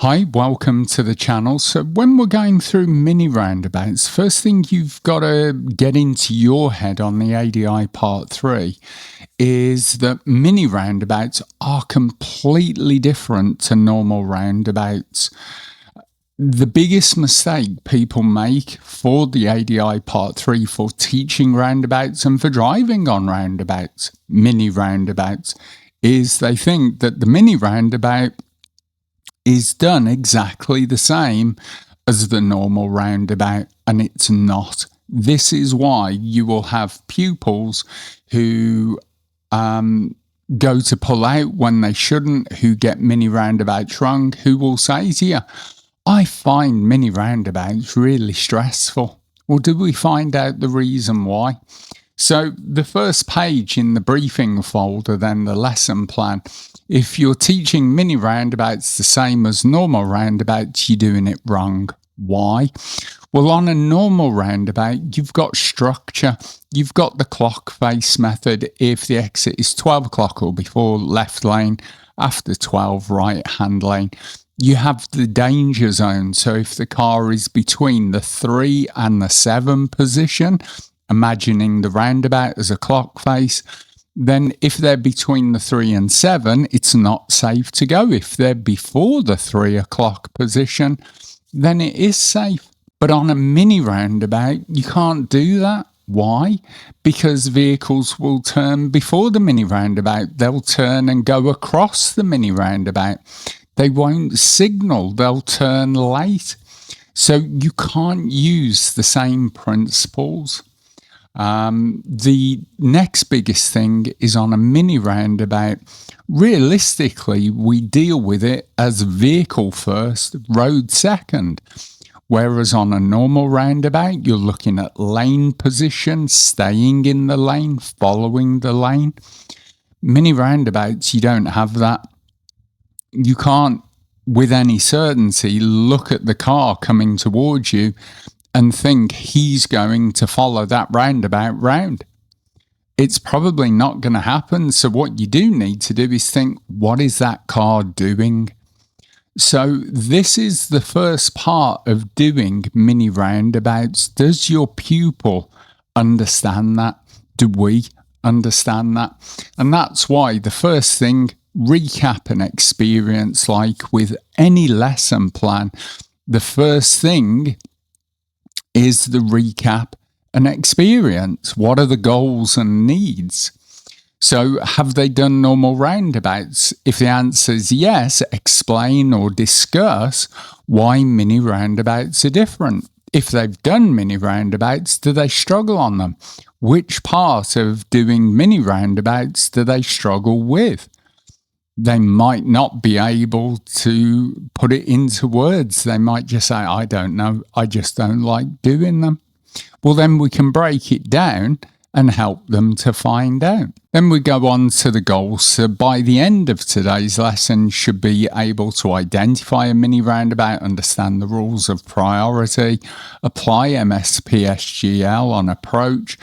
Hi, welcome to the channel. So when we're going through mini roundabouts, first thing you've got to get into your head on the ADI part 3 is that mini roundabouts are completely different to normal roundabouts. The biggest mistake people make for the ADI part 3 for teaching roundabouts and for driving on roundabouts, mini roundabouts, is they think that the mini roundabout is done exactly the same as the normal roundabout, and it's not. This is why you will have pupils who go to pull out when they shouldn't, who get mini roundabouts wrong, who will say to you, I find mini roundabouts really stressful. Well, did we find out the reason why? So the first page in the briefing folder, then the lesson plan, if you're teaching mini roundabouts the same as normal roundabouts, you're doing it wrong. Why? Well, on a normal roundabout, you've got structure. You've got the clock face method. If the exit is 12 o'clock or before, left lane, after 12, right hand lane. You have the danger zone. So if the car is between the 3 and the 7 position, imagining the roundabout as a clock face, then if they're between the 3 and 7, it's not safe to go. If they're before the 3 o'clock position, then it is safe. But on a mini roundabout, you can't do that. Why? Because vehicles will turn before the mini roundabout. They'll turn and go across the mini roundabout. They won't signal. They'll turn late. So you can't use the same principles. The next biggest thing is on a mini roundabout. Realistically, we deal with it as vehicle first, road second. Whereas on a normal roundabout, you're looking at lane position, staying in the lane, following the lane. Mini roundabouts, you don't have that. You can't, with any certainty, look at the car coming towards you and think he's going to follow that roundabout round. It's probably not going to happen. So what you do need to do is think, what is that car doing? So this is the first part of doing mini roundabouts. Does your pupil understand that? Do we understand that? And that's why the first thing, recap an experience. Like with any lesson plan, the first thing is the recap and experience. What are the goals and needs? So have they done normal roundabouts? If the answer is yes, explain or discuss why mini roundabouts are different. If they've done mini roundabouts, do they struggle on them? Which part of doing mini roundabouts do they struggle with? They might not be able to put it into words. They might just say, I don't know, I just don't like doing them. Well, then we can break it down and help them to find out. Then we go on to the goals. So by the end of today's lesson, should be able to identify a mini roundabout, understand the rules of priority, apply MSPSGL on approach.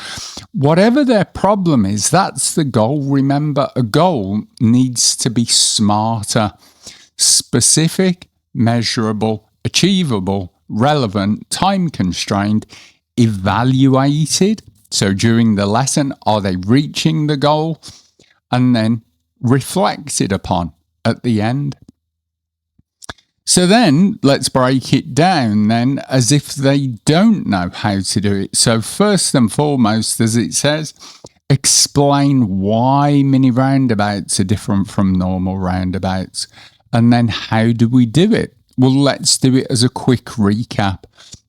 Whatever their problem is, that's the goal. Remember, a goal needs to be smarter, specific, measurable, achievable, relevant, time constrained, evaluated. So during the lesson, are they reaching the goal? And then reflected upon at the end. So then let's break it down then as if they don't know how to do it. So first and foremost, as it says, explain why mini roundabouts are different from normal roundabouts. And then how do we do it? Well, let's do it as a quick recap.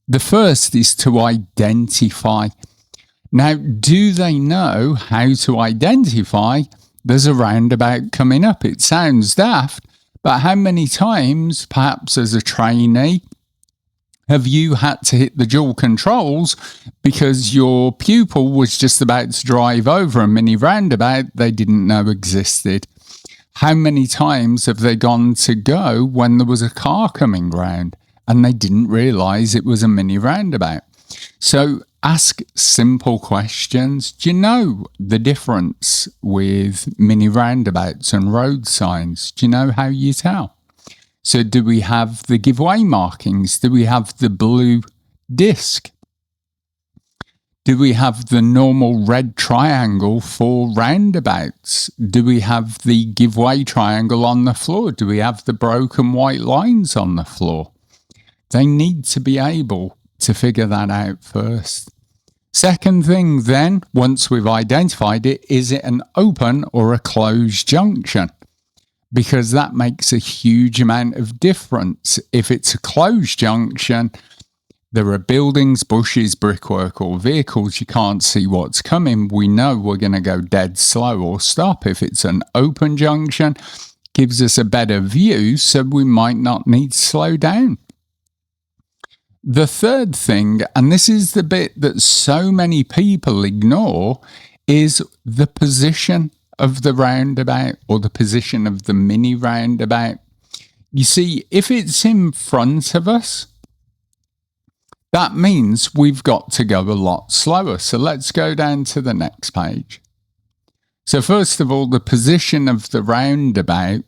The first is to identify. Now, do they know how to identify there's a roundabout coming up? It sounds daft, but how many times, perhaps as a trainee, have you had to hit the dual controls because your pupil was just about to drive over a mini roundabout they didn't know existed? How many times have they gone to go when there was a car coming round and they didn't realise it was a mini roundabout? So ask simple questions. Do you know the difference with mini roundabouts and road signs? Do you know how you tell? So do we have the giveaway markings? Do we have the blue disc? Do we have the normal red triangle for roundabouts? Do we have the giveaway triangle on the floor? Do we have the broken white lines on the floor? They need to be able to figure that out first. Second thing then, once we've identified it, is it an open or a closed junction? Because that makes a huge amount of difference. If it's a closed junction, there are buildings, bushes, brickwork, or vehicles. You can't see what's coming. We know we're going to go dead slow or stop. If it's an open junction, gives us a better view, so we might not need to slow down. The third thing, and this is the bit that so many people ignore, is the position of the roundabout or the position of the mini roundabout. You see, if it's in front of us, that means we've got to go a lot slower. So let's go down to the next page. So first of all, the position of the roundabout,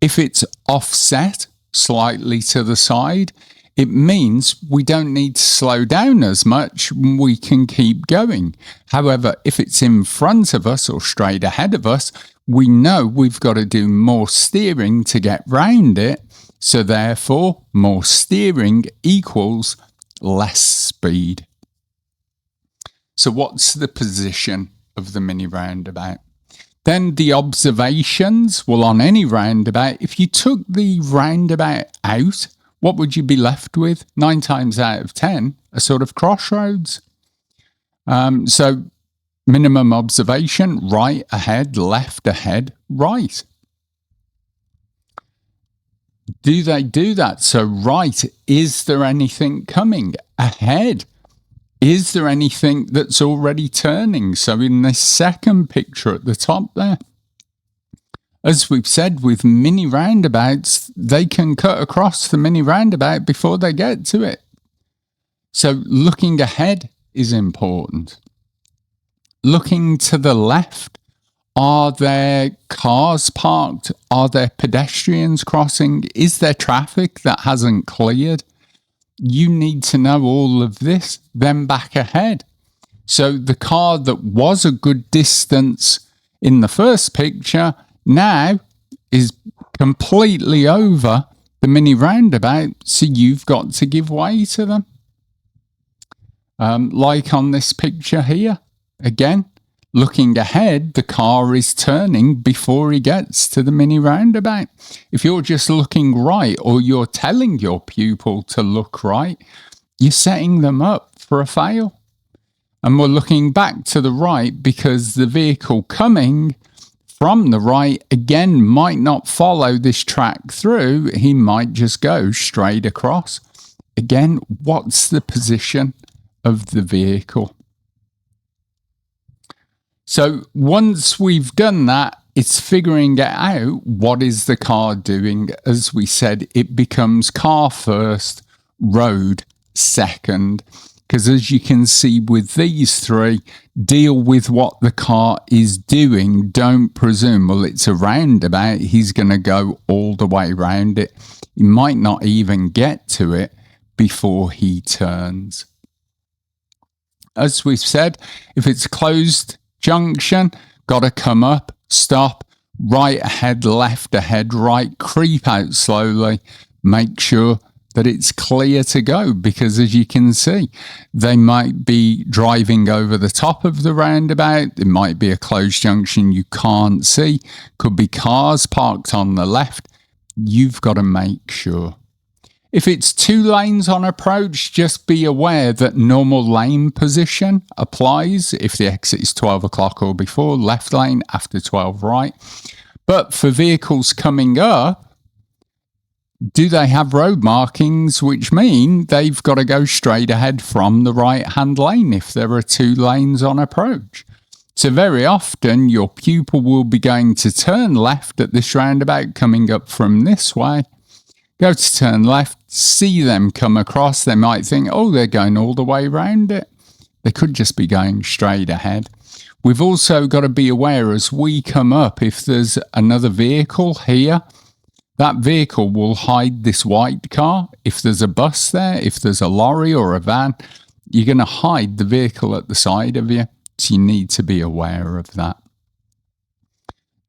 if it's offset slightly to the side, it means we don't need to slow down as much. We can keep going. However, if it's in front of us or straight ahead of us, we know we've got to do more steering to get round it. So therefore, more steering equals less speed. So what's the position of the mini roundabout? Then the observations. Well, on any roundabout, if you took the roundabout out, what would you be left with? 9 times out of 10, a sort of crossroads. So minimum observation, right ahead, left ahead, right. Do they do that? So right, is there anything coming? Ahead, is there anything that's already turning? So in this second picture at the top there, as we've said, with mini roundabouts, they can cut across the mini roundabout before they get to it. So looking ahead is important. Looking to the left, are there cars parked? Are there pedestrians crossing? Is there traffic that hasn't cleared? You need to know all of this, then back ahead. So the car that was a good distance in the first picture now is completely over the mini roundabout, so you've got to give way to them. Like on this picture here, again, looking ahead, the car is turning before he gets to the mini roundabout. If you're just looking right, or you're telling your pupil to look right, you're setting them up for a fail. And we're looking back to the right because the vehicle coming from the right, again, might not follow this track through. He might just go straight across. Again, what's the position of the vehicle? So once we've done that, it's figuring out what is the car doing. As we said, it becomes car first, road second. Because as you can see with these three, deal with what the car is doing. Don't presume, well, it's a roundabout, he's going to go all the way around it. He might not even get to it before he turns. As we've said, if it's closed junction, got to come up, stop, right ahead, left ahead, right, creep out slowly, make sure that it's clear to go, because as you can see, they might be driving over the top of the roundabout. It might be a closed junction you can't see. Could be cars parked on the left. You've got to make sure. If it's 2 lanes on approach, just be aware that normal lane position applies if the exit is 12 o'clock or before, left lane after 12 right. But for vehicles coming up, do they have road markings, which mean they've got to go straight ahead from the right-hand lane if there are 2 lanes on approach? So very often your pupil will be going to turn left at this roundabout coming up from this way. Go to turn left, see them come across. They might think, oh, they're going all the way around it. They could just be going straight ahead. We've also got to be aware as we come up, if there's another vehicle here, That vehicle will hide this white car. If there's a bus there, if there's a lorry or a van, you're going to hide the vehicle at the side of you. So you need to be aware of that.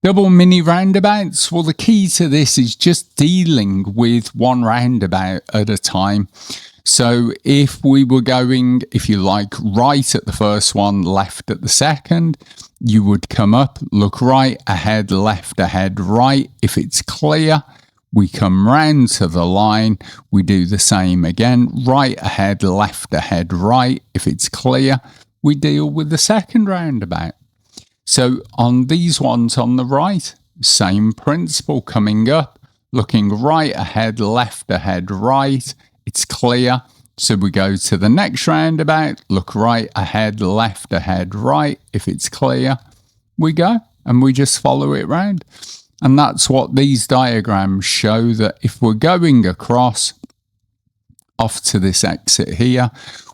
Double mini roundabouts. Well, the key to this is just dealing with one roundabout at a time. So if we were going, if you like, right at the first one, left at the second, you would come up, look right, ahead, left, ahead, right. If it's clear, we come round to the line. We do the same again, right, ahead, left, ahead, right. If it's clear, we deal with the second roundabout. So on these ones on the right, same principle, coming up, looking right ahead, left ahead, right. It's clear. So we go to the next roundabout, look right ahead, left ahead, right. If it's clear, we go and we just follow it round. And that's what these diagrams show, that if we're going across off to this exit here,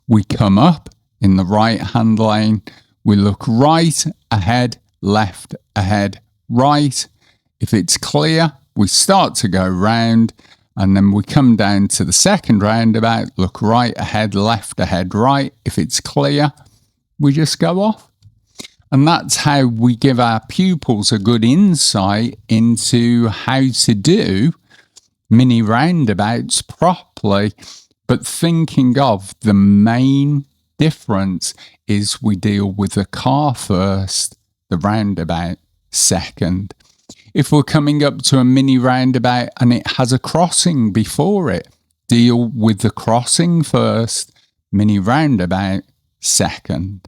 we come up in the right hand lane, we look right ahead, left ahead, right. If it's clear, we start to go round, and then we come down to the second roundabout, look right ahead, left ahead, right. If it's clear, we just go off. And that's how we give our pupils a good insight into how to do mini roundabouts properly, but thinking of the main difference is we deal with the car first, the roundabout second. If we're coming up to a mini roundabout and it has a crossing before it, deal with the crossing first, mini roundabout second.